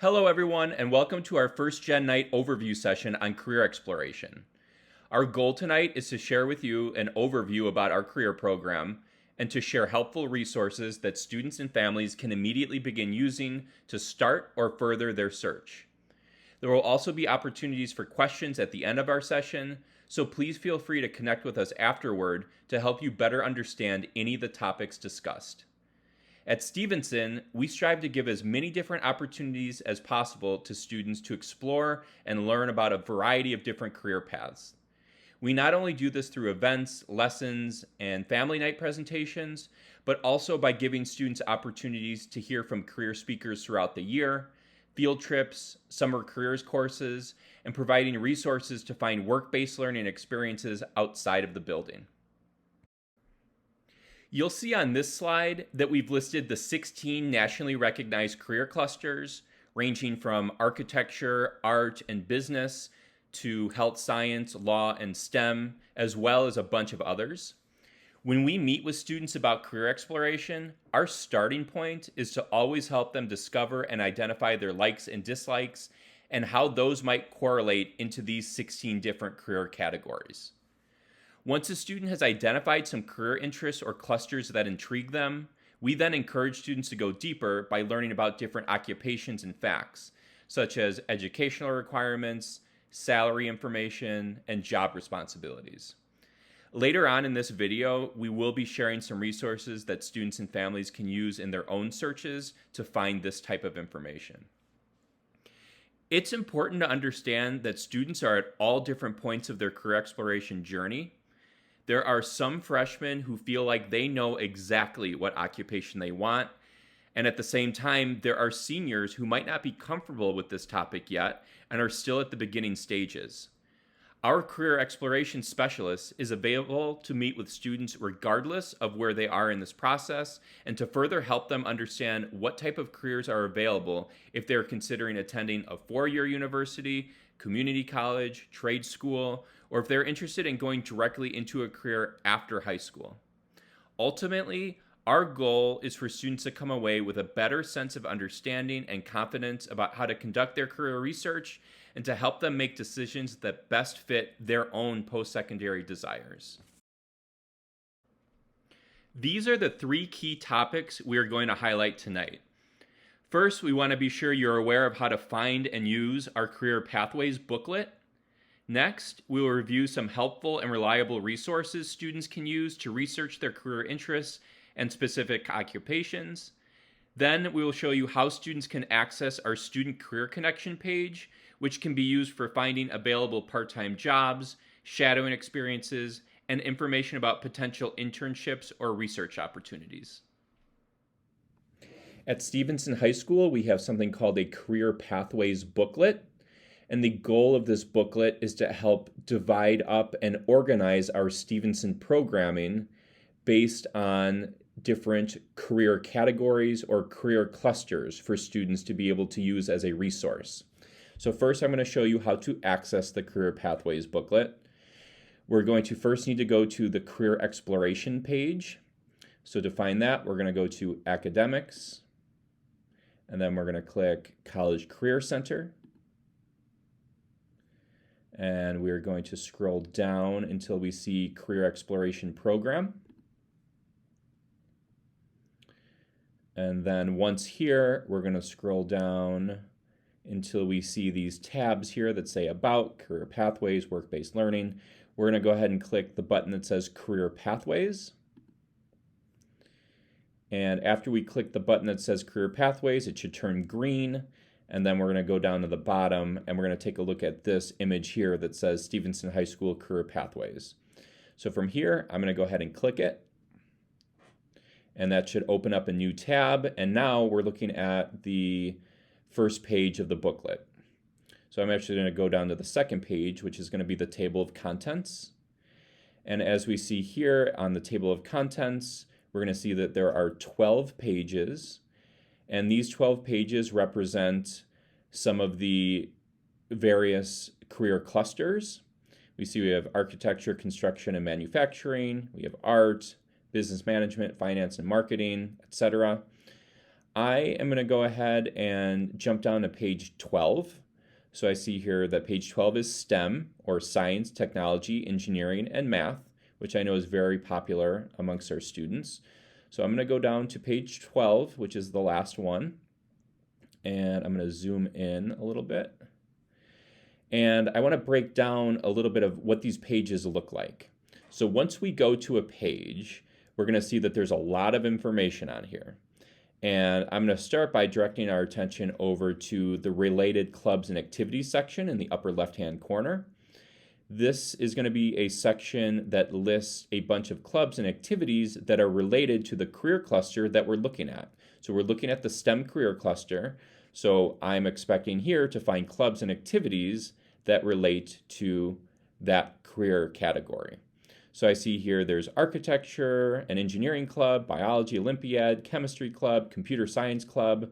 Hello, everyone, and welcome to our First Gen Night overview session on career exploration. Our goal tonight is to share with you an overview about our career program and to share helpful resources that students and families can immediately begin using to start or further their search. There will also be opportunities for questions at the end of our session, so please feel free to connect with us afterward to help you better understand any of the topics discussed. At Stevenson, we strive to give as many different opportunities as possible to students to explore and learn about a variety of different career paths. We not only do this through events, lessons, and family night presentations, but also by giving students opportunities to hear from career speakers throughout the year, field trips, summer careers courses, and providing resources to find work-based learning experiences outside of the building. You'll see on this slide that we've listed the 16 nationally recognized career clusters, ranging from architecture, art, and business to health science, law, and STEM, as well as a bunch of others. When we meet with students about career exploration, our starting point is to always help them discover and identify their likes and dislikes and how those might correlate into these 16 different career categories. Once a student has identified some career interests or clusters that intrigue them, we then encourage students to go deeper by learning about different occupations and facts, such as educational requirements, salary information, and job responsibilities. Later on in this video, we will be sharing some resources that students and families can use in their own searches to find this type of information. It's important to understand that students are at all different points of their career exploration journey. There are some freshmen who feel like they know exactly what occupation they want, and at the same time, there are seniors who might not be comfortable with this topic yet and are still at the beginning stages. Our career exploration specialist is available to meet with students regardless of where they are in this process and to further help them understand what type of careers are available if they're considering attending a four-year university, community college, trade school, or if they're interested in going directly into a career after high school. Ultimately, our goal is for students to come away with a better sense of understanding and confidence about how to conduct their career research and to help them make decisions that best fit their own post-secondary desires. These are the three key topics we are going to highlight tonight. First, we want to be sure you're aware of how to find and use our Career Pathways booklet. Next, we will review some helpful and reliable resources students can use to research their career interests and specific occupations. Then we will show you how students can access our Student Career Connection page, which can be used for finding available part-time jobs, shadowing experiences, and information about potential internships or research opportunities. At Stevenson High School, we have something called a Career Pathways booklet. And the goal of this booklet is to help divide up and organize our Stevenson programming based on different career categories or career clusters for students to be able to use as a resource. So first, I'm going to show you how to access the Career Pathways booklet. We're going to first need to go to the Career Exploration page. So to find that, we're going to go to Academics, and then we're going to click College Career Center. And we're going to scroll down until we see Career Exploration Program. And then once here, we're going to scroll down until we see these tabs here that say About, Career Pathways, Work-Based Learning. We're going to go ahead and click the button that says Career Pathways. And after we click the button that says Career Pathways, it should turn green. And then we're going to go down to the bottom and we're going to take a look at this image here that says Stevenson High School Career Pathways. So from here, I'm going to go ahead and click it. And that should open up a new tab. And now we're looking at the first page of the booklet. So I'm actually going to go down to the second page, which is going to be the table of contents. And as we see here on the table of contents, we're going to see that there are 12 pages. And these 12 pages represent some of the various career clusters. We see we have architecture, construction, and manufacturing. We have art, business management, finance and marketing, etc. I am going to go ahead and jump down to page 12. So I see here that page 12 is STEM, or science, technology, engineering, and math, which I know is very popular amongst our students. So I'm going to go down to page 12, which is the last one, and I'm going to zoom in a little bit. And I want to break down a little bit of what these pages look like. So once we go to a page, we're going to see that there's a lot of information on here. And I'm going to start by directing our attention over to the related clubs and activities section in the upper left-hand corner. This is going to be a section that lists a bunch of clubs and activities that are related to the career cluster that we're looking at. So we're looking at the STEM career cluster. So I'm expecting here to find clubs and activities that relate to that career category. So I see here there's architecture, an engineering club, biology Olympiad, chemistry club, computer science club.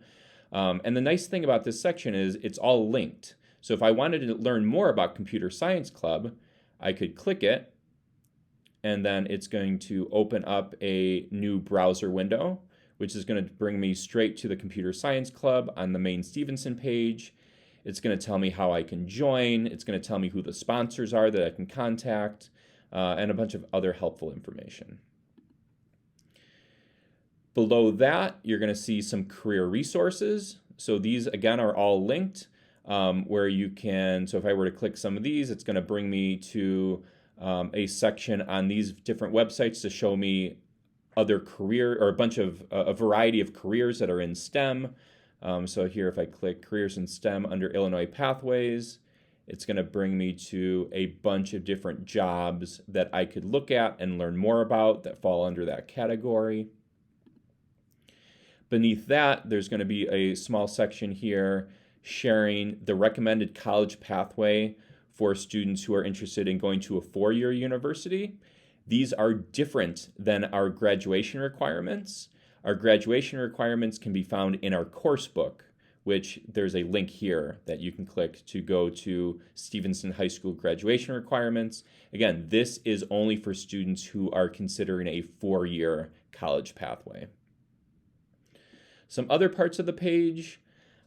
And the nice thing about this section is it's all linked. So if I wanted to learn more about computer science club, I could click it, and then it's going to open up a new browser window, which is going to bring me straight to the computer science club on the main Stevenson page. It's going to tell me how I can join. It's going to tell me who the sponsors are that I can contact. And a bunch of other helpful information. Below that, you're going to see some career resources. So these, again, are all linked where you can, so if I were to click some of these, it's going to bring me to a section on these different websites to show me other career, or a variety of careers that are in STEM. So here, if I click careers in STEM under Illinois Pathways, it's going to bring me to a bunch of different jobs that I could look at and learn more about that fall under that category. Beneath that, there's going to be a small section here sharing the recommended college pathway for students who are interested in going to a four-year university. These are different than our graduation requirements. Our graduation requirements can be found in our course book, which there's a link here that you can click to go to Stevenson High School graduation requirements. Again, this is only for students who are considering a four-year college pathway. Some other parts of the page,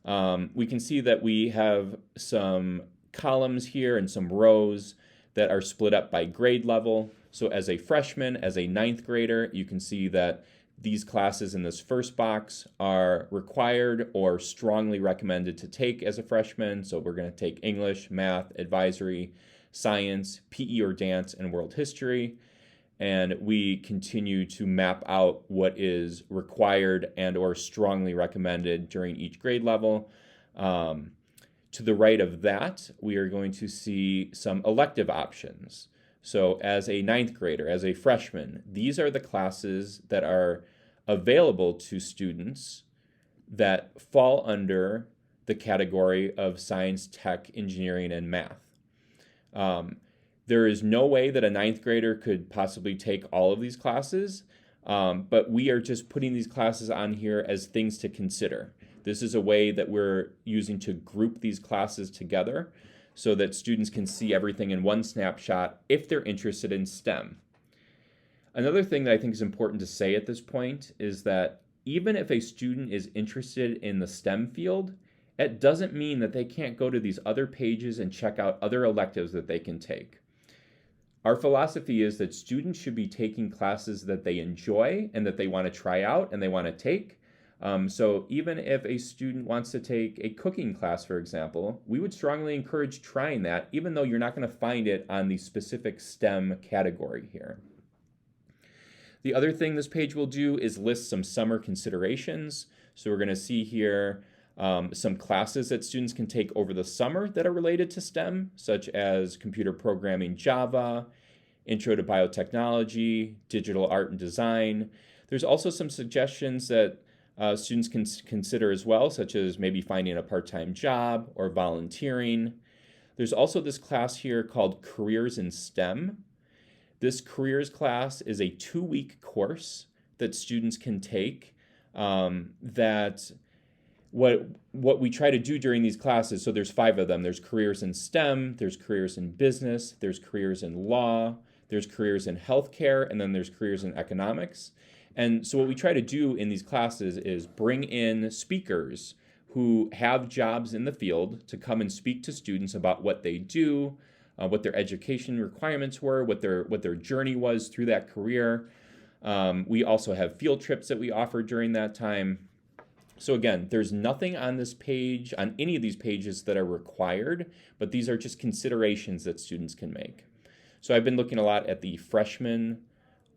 we can see that we have some columns here and some rows that are split up by grade level. So as a freshman, as a ninth grader, you can see that these classes in this first box are required or strongly recommended to take as a freshman. So we're going to take English, math, advisory, science, PE or dance, and world history. And we continue to map out what is required and or strongly recommended during each grade level. To the right of that, we are going to see some elective options. So as a ninth grader, as a freshman, these are the classes that are available to students that fall under the category of science, tech, engineering, and math. There is no way that a ninth grader could possibly take all of these classes, but we are just putting these classes on here as things to consider. This is a way that we're using to group these classes together so that students can see everything in one snapshot if they're interested in STEM. Another thing that I think is important to say at this point is that even if a student is interested in the STEM field, it doesn't mean that they can't go to these other pages and check out other electives that they can take. Our philosophy is that students should be taking classes that they enjoy and that they want to try out and they want to take. So even if a student wants to take a cooking class, for example, we would strongly encourage trying that, even though you're not going to find it on the specific STEM category here. The other thing this page will do is list some summer considerations. So we're going to see here some classes that students can take over the summer that are related to STEM, such as computer programming, Java, intro to biotechnology, digital art and design. There's also some suggestions that students can consider as well, such as maybe finding a part-time job or volunteering. There's also this class here called Careers in STEM. This careers class is a 2-week course that students can take that what we try to do during these classes, so there's 5 of them. There's careers in STEM, there's careers in business, there's careers in law, there's careers in healthcare, and then there's careers in economics. And so what we try to do in these classes is bring in speakers who have jobs in the field to come and speak to students about what they do, what their education requirements were, what their journey was through that career. We also have field trips that we offer during that time. So again, there's nothing on this page, on any of these pages, that are required, but these are just considerations that students can make. So I've been looking a lot at the freshman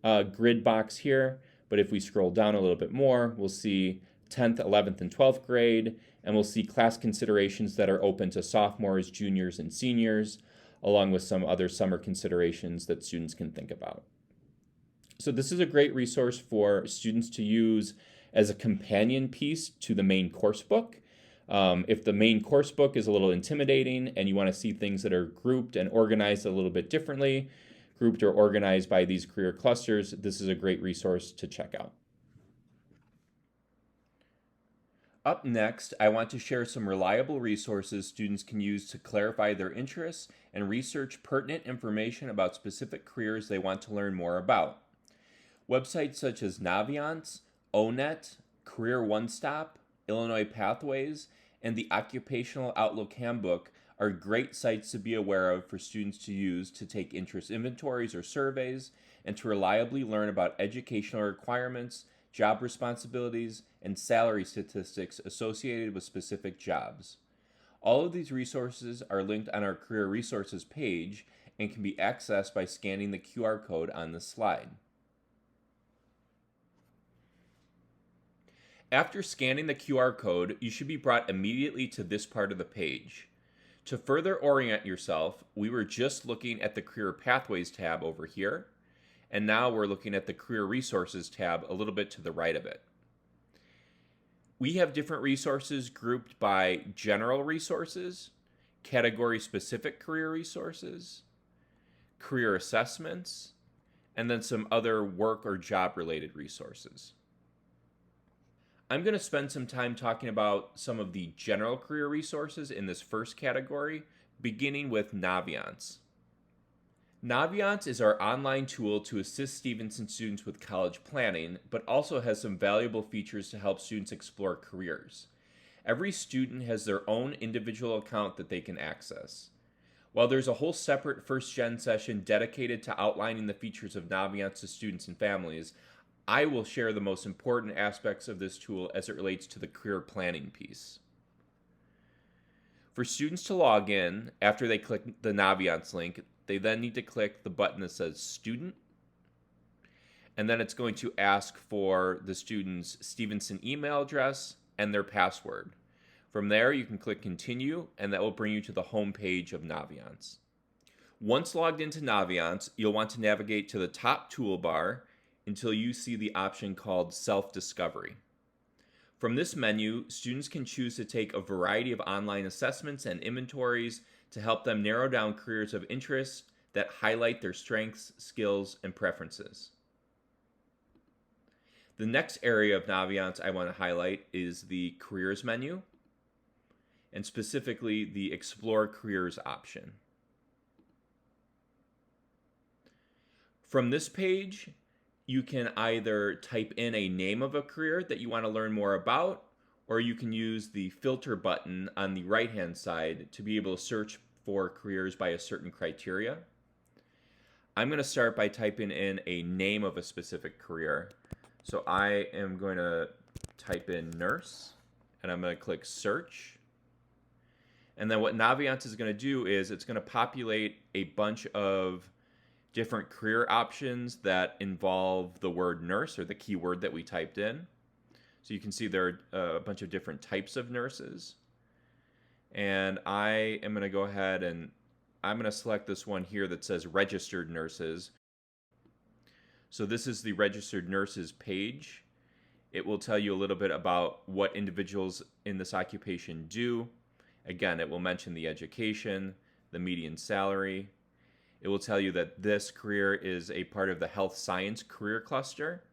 grid box here, but if we scroll down a little bit more, we'll see 10th, 11th, and 12th grade, and we'll see class considerations that are open to sophomores, juniors, and seniors, along with some other summer considerations that students can think about. So this is a great resource for students to use as a companion piece to the main course book. If the main course book is a little intimidating and you want to see things that are grouped and organized a little bit differently, grouped or organized by these career clusters, this is a great resource to check out. Up next, I want to share some reliable resources students can use to clarify their interests and research pertinent information about specific careers they want to learn more about. Websites such as Naviance, ONET, Career One Stop, Illinois Pathways, and the Occupational Outlook Handbook are great sites to be aware of for students to use to take interest inventories or surveys and to reliably learn about educational requirements, job responsibilities, and salary statistics associated with specific jobs. All of these resources are linked on our Career Resources page and can be accessed by scanning the QR code on this slide. After scanning the QR code, you should be brought immediately to this part of the page. To further orient yourself, we were just looking at the Career Pathways tab over here, and now we're looking at the Career Resources tab a little bit to the right of it. We have different resources grouped by general resources, category-specific career resources, career assessments, and then some other work or job-related resources. I'm going to spend some time talking about some of the general career resources in this first category, beginning with Naviance. Naviance is our online tool to assist Stevenson students with college planning, but also has some valuable features to help students explore careers. Every student has their own individual account that they can access. While there's a whole separate First Gen session dedicated to outlining the features of Naviance to students and families, I will share the most important aspects of this tool as it relates to the career planning piece. For students to log in, after they click the Naviance link, they then need to click the button that says Student, and then it's going to ask for the student's Stevenson email address and their password. From there, you can click Continue, and that will bring you to the home page of Naviance. Once logged into Naviance, you'll want to navigate to the top toolbar until you see the option called Self-Discovery. From this menu, students can choose to take a variety of online assessments and inventories to help them narrow down careers of interest that highlight their strengths, skills, and preferences. The next area of Naviance I want to highlight is the Careers menu, and specifically the Explore Careers option. From this page, you can either type in a name of a career that you want to learn more about, or you can use the filter button on the right-hand side to be able to search for careers by a certain criteria. I'm going to start by typing in a name of a specific career. So I am going to type in nurse, and I'm going to click search. And then what Naviance is going to do is it's going to populate a bunch of different career options that involve the word nurse or the keyword that we typed in. So you can see there are a bunch of different types of nurses. And I am going to go ahead and I'm going to select this one here that says registered nurses. So this is the registered nurses page. It will tell you a little bit about what individuals in this occupation do. Again, it will mention the education, the median salary. It will tell you that this career is a part of the health science career cluster,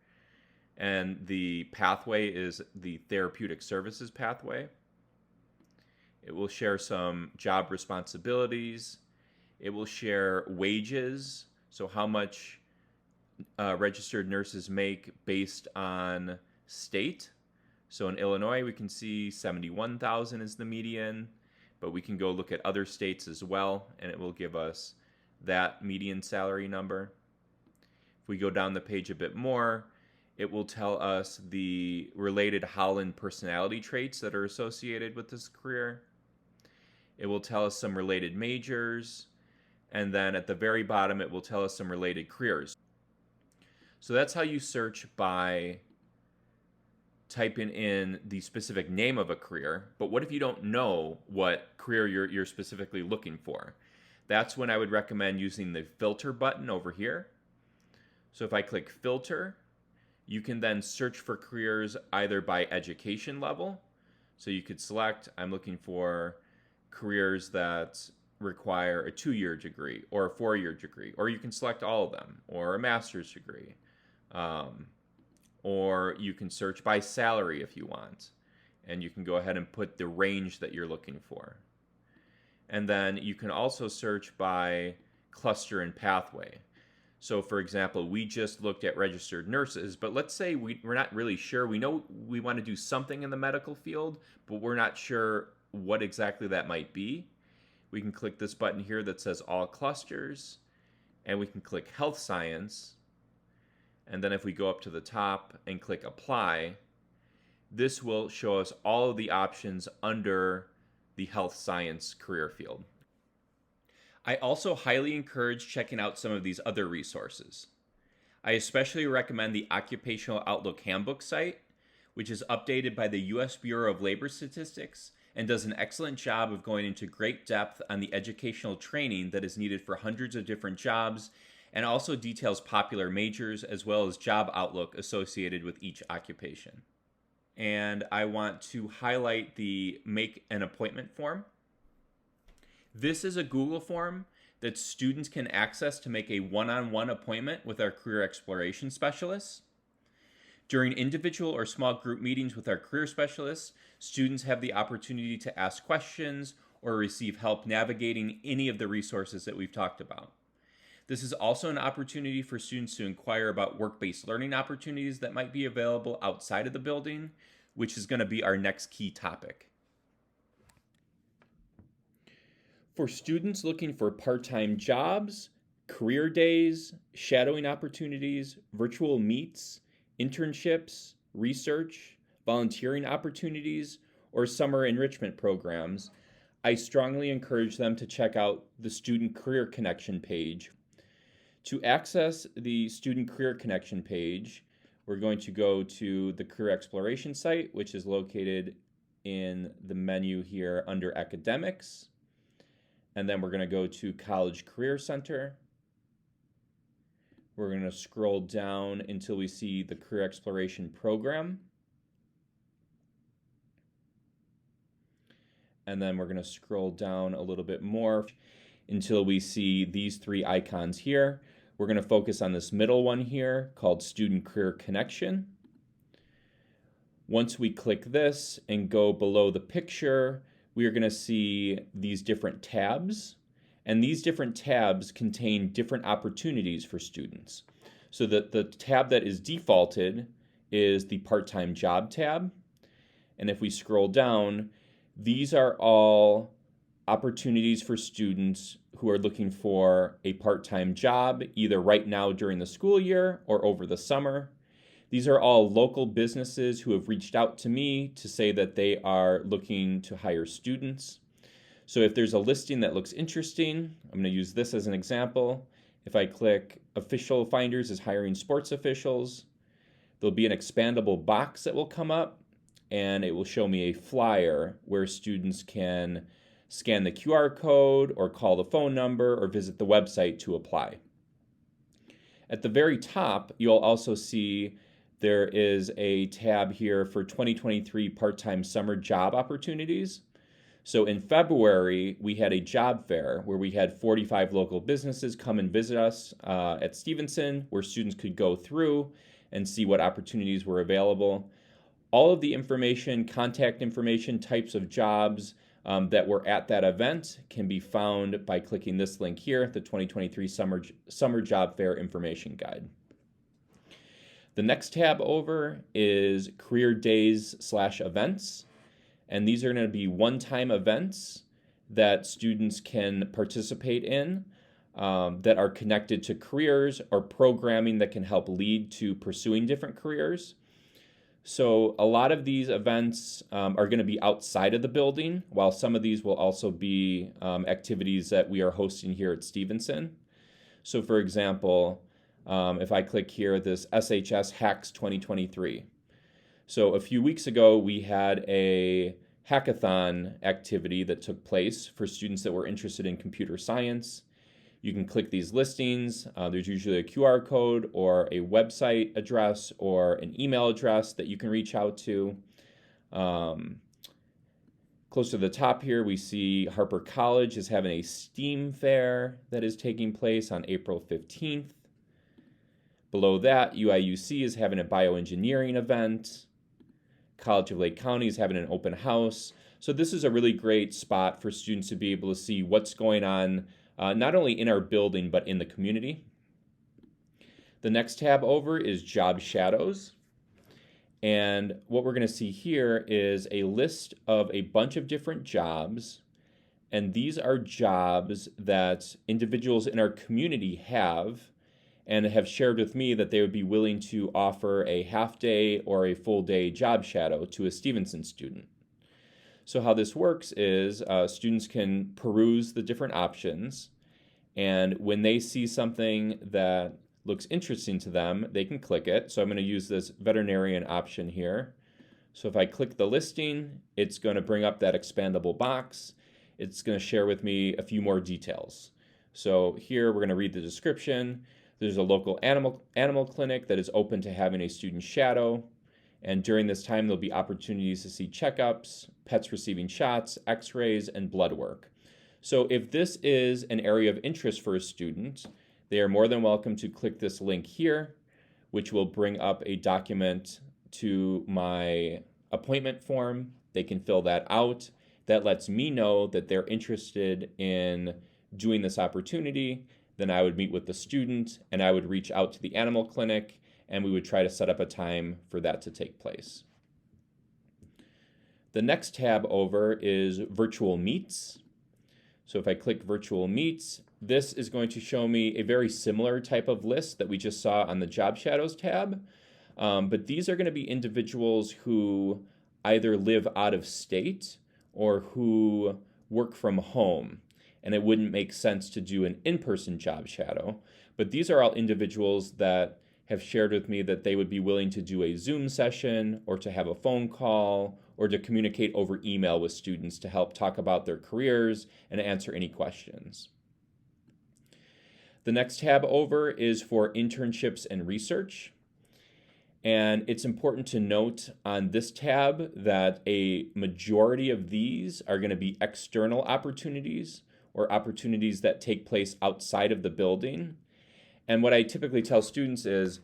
and the pathway is the therapeutic services pathway. It will share some job responsibilities. It will share wages, so how much registered nurses make based on state. So in Illinois, we can see 71,000 is the median, but we can go look at other states as well, and it will give us that median salary number. If we go down the page a bit more, it will tell us the related Holland personality traits that are associated with this career. It will tell us some related majors, and then at the very bottom, it will tell us some related careers. So that's how you search by typing in the specific name of a career. But what if you don't know what career you're specifically looking for? That's when I would recommend using the filter button over here. So if I click filter, you can then search for careers either by education level. So you could select, I'm looking for careers that require a 2-year degree or a 4-year degree, or you can select all of them, or a master's degree. Or you can search by salary if you want, and you can go ahead and put the range that you're looking for. And then you can also search by cluster and pathway. So for example, we just looked at registered nurses, but let's say we're not really sure. We know we want to do something in the medical field, but we're not sure what exactly that might be. We can click this button here that says all clusters, and we can click health science. And then if we go up to the top and click apply, this will show us all of the options under the health science career field. I also highly encourage checking out some of these other resources. I especially recommend the Occupational Outlook Handbook site, which is updated by the U.S. Bureau of Labor Statistics and does an excellent job of going into great depth on the educational training that is needed for hundreds of different jobs, and also details popular majors as well as job outlook associated with each occupation. And I want to highlight the Make an Appointment form. This is a Google form that students can access to make a one-on-one appointment with our career exploration specialists. During individual or small group meetings with our career specialists, students have the opportunity to ask questions or receive help navigating any of the resources that we've talked about. This is also an opportunity for students to inquire about work-based learning opportunities that might be available outside of the building, which is going to be our next key topic. For students looking for part-time jobs, career days, shadowing opportunities, virtual meets, internships, research, volunteering opportunities, or summer enrichment programs, I strongly encourage them to check out the Student Career Connection page. To access the Student Career Connection page, we're going to go to the Career Exploration site, which is located in the menu here under Academics. And then we're going to go to College Career Center. We're going to scroll down until we see the Career Exploration program. And then we're going to scroll down a little bit more until we see these 3 icons here. We're going to focus on this middle one here called Student Career Connection. Once we click this and go below the picture, we are going to see these different tabs. And these different tabs contain different opportunities for students. So that the tab that is defaulted is the part-time job tab. And if we scroll down, these are all opportunities for students who are looking for a part-time job, either right now during the school year or over the summer. These are all local businesses who have reached out to me to say that they are looking to hire students. So if there's a listing that looks interesting, I'm going to use this as an example. If I click Official Finders is hiring sports officials, there'll be an expandable box that will come up, and it will show me a flyer where students can scan the QR code or call the phone number or visit the website to apply. At the very top, you'll also see there is a tab here for 2023 part-time summer job opportunities. So in February, we had a job fair where we had 45 local businesses come and visit us at Stevenson, where students could go through and see what opportunities were available. All of the information, contact information, types of jobs that were at that event can be found by clicking this link here, the 2023 Summer Job Fair Information Guide. The next tab over is career days/events. And these are going to be one-time events that students can participate in that are connected to careers or programming that can help lead to pursuing different careers. So a lot of these events are going to be outside of the building, while some of these will also be activities that we are hosting here at Stevenson. So for example, if I click here, this SHS Hacks 2023. So a few weeks ago, we had a hackathon activity that took place for students that were interested in computer science. You can click these listings. There's usually a QR code or a website address or an email address that you can reach out to. Close to the top here, we see Harper College is having a STEAM fair that is taking place on April 15th. Below that, UIUC is having a bioengineering event. College of Lake County is having an open house. So this is a really great spot for students to be able to see what's going on, not only in our building, but in the community. The next tab over is Job Shadows. And what we're going to see here is a list of a bunch of different jobs. And these are jobs that individuals in our community have and have shared with me that they would be willing to offer a half-day or a full-day job shadow to a Stevenson student. So how this works is students can peruse the different options, and when they see something that looks interesting to them, they can click it. So I'm going to use this veterinarian option here. So if I click the listing, it's going to bring up that expandable box. It's going to share with me a few more details. So here we're going to read the description. There's a local animal clinic that is open to having a student shadow. And during this time, there'll be opportunities to see checkups, pets receiving shots, x-rays, and blood work. So if this is an area of interest for a student, they are more than welcome to click this link here, which will bring up a document to my appointment form. They can fill that out. That lets me know that they're interested in doing this opportunity. Then I would meet with the student and I would reach out to the animal clinic and we would try to set up a time for that to take place. The next tab over is Virtual Meets. So if I click Virtual Meets, this is going to show me a very similar type of list that we just saw on the Job Shadows tab. But these are going to be individuals who either live out of state or who work from home. And it wouldn't make sense to do an in-person job shadow. But these are all individuals that have shared with me that they would be willing to do a Zoom session or to have a phone call or to communicate over email with students to help talk about their careers and answer any questions. The next tab over is for internships and research. And it's important to note on this tab that a majority of these are going to be external opportunities or opportunities that take place outside of the building. And what I typically tell students is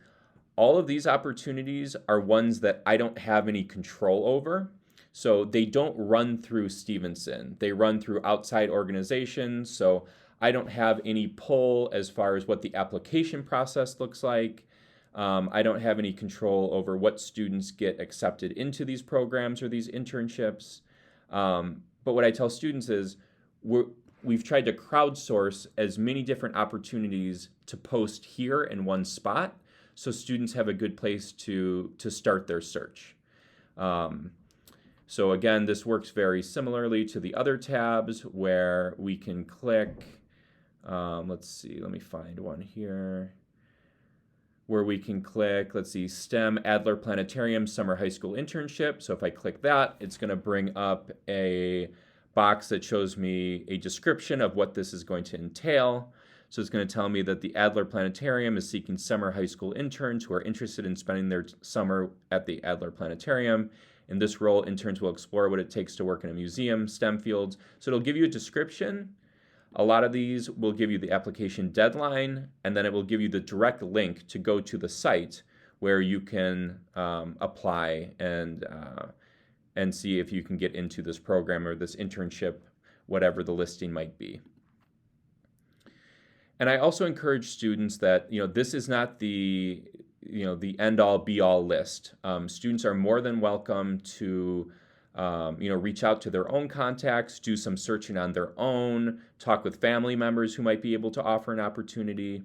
all of these opportunities are ones that I don't have any control over. So they don't run through Stevenson. They run through outside organizations. So I don't have any pull as far as what the application process looks like. I don't have any control over what students get accepted into these programs or these internships. But what I tell students is we've tried to crowdsource as many different opportunities to post here in one spot so students have a good place to start their search. So again, this works very similarly to the other tabs where we can click, let's see, let me find one here, where we can click, let's see, STEM Adler Planetarium Summer High School Internship. So if I click that, it's going to bring up a box that shows me a description of what this is going to entail. So it's going to tell me that the Adler Planetarium is seeking summer high school interns who are interested in spending their summer at the Adler Planetarium. In this role, interns will explore what it takes to work in a museum, STEM fields. So it'll give you a description. A lot of these will give you the application deadline, and then it will give you the direct link to go to the site where you can apply and see if you can get into this program or this internship, whatever the listing might be. And I also encourage students that, this is not the the end-all be-all list. Students are more than welcome to reach out to their own contacts, do some searching on their own, talk with family members who might be able to offer an opportunity.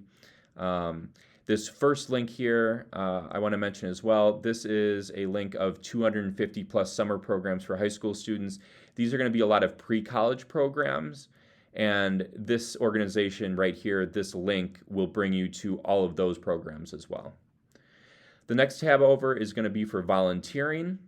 This first link here, I want to mention as well, this is a link of 250 plus summer programs for high school students. These are going to be a lot of pre-college programs, and this organization right here, this link, will bring you to all of those programs as well. The next tab over is going to be for volunteering.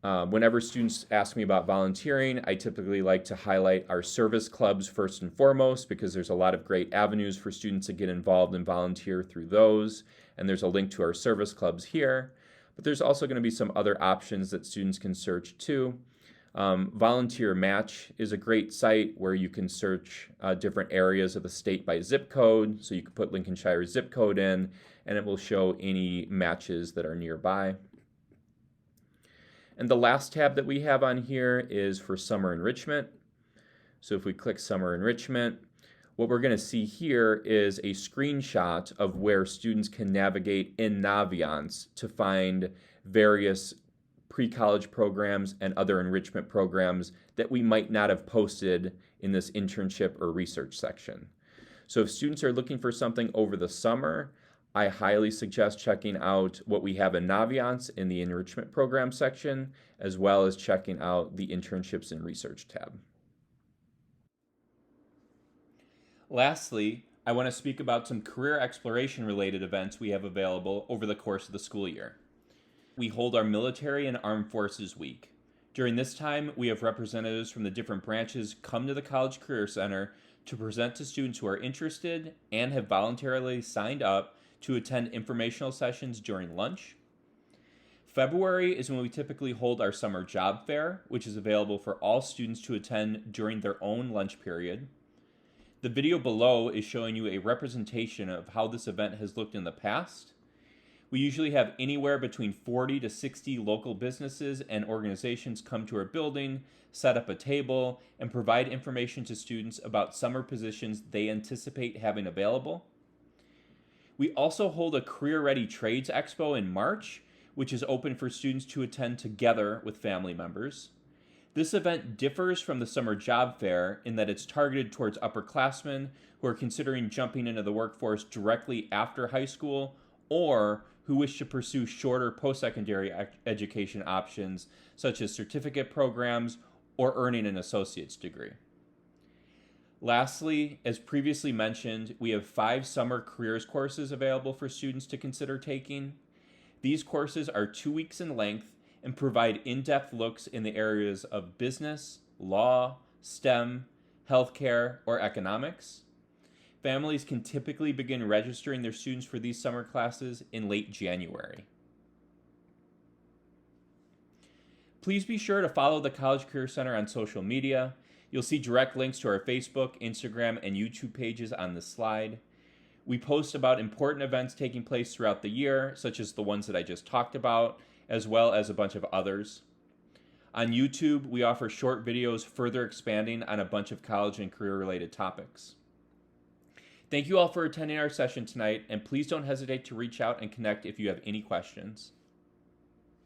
Whenever students ask me about volunteering, I typically like to highlight our service clubs first and foremost, because there's a lot of great avenues for students to get involved and volunteer through those. And there's a link to our service clubs here. But there's also going to be some other options that students can search too. Volunteer Match is a great site where you can search different areas of the state by zip code. So you can put Lincolnshire's zip code in, and it will show any matches that are nearby. And the last tab that we have on here is for summer enrichment. So if we click summer enrichment, what we're going to see here is a screenshot of where students can navigate in Naviance to find various pre-college programs and other enrichment programs that we might not have posted in this internship or research section. So if students are looking for something over the summer, I highly suggest checking out what we have in Naviance in the enrichment program section, as well as checking out the internships and research tab. Lastly, I want to speak about some career exploration related events we have available over the course of the school year. We hold our Military and Armed Forces Week. During this time, we have representatives from the different branches come to the College Career Center to present to students who are interested and have voluntarily signed up to attend informational sessions during lunch. February is when we typically hold our summer job fair, which is available for all students to attend during their own lunch period. The video below is showing you a representation of how this event has looked in the past. We usually have anywhere between 40 to 60 local businesses and organizations come to our building, set up a table, and provide information to students about summer positions they anticipate having available. We also hold a Career Ready Trades Expo in March, which is open for students to attend together with family members. This event differs from the summer job fair in that it's targeted towards upperclassmen who are considering jumping into the workforce directly after high school, or who wish to pursue shorter post-secondary education options, such as certificate programs or earning an associate's degree. Lastly, as previously mentioned, we have 5 summer careers courses available for students to consider taking. These courses are 2 weeks in length and provide in-depth looks in the areas of business, law, STEM, healthcare, or economics. Families can typically begin registering their students for these summer classes in late January. Please be sure to follow the College Career Center on social media. You'll see direct links to our Facebook, Instagram, and YouTube pages on this slide. We post about important events taking place throughout the year, such as the ones that I just talked about, as well as a bunch of others. On YouTube, we offer short videos further expanding on a bunch of college and career-related topics. Thank you all for attending our session tonight, and please don't hesitate to reach out and connect if you have any questions.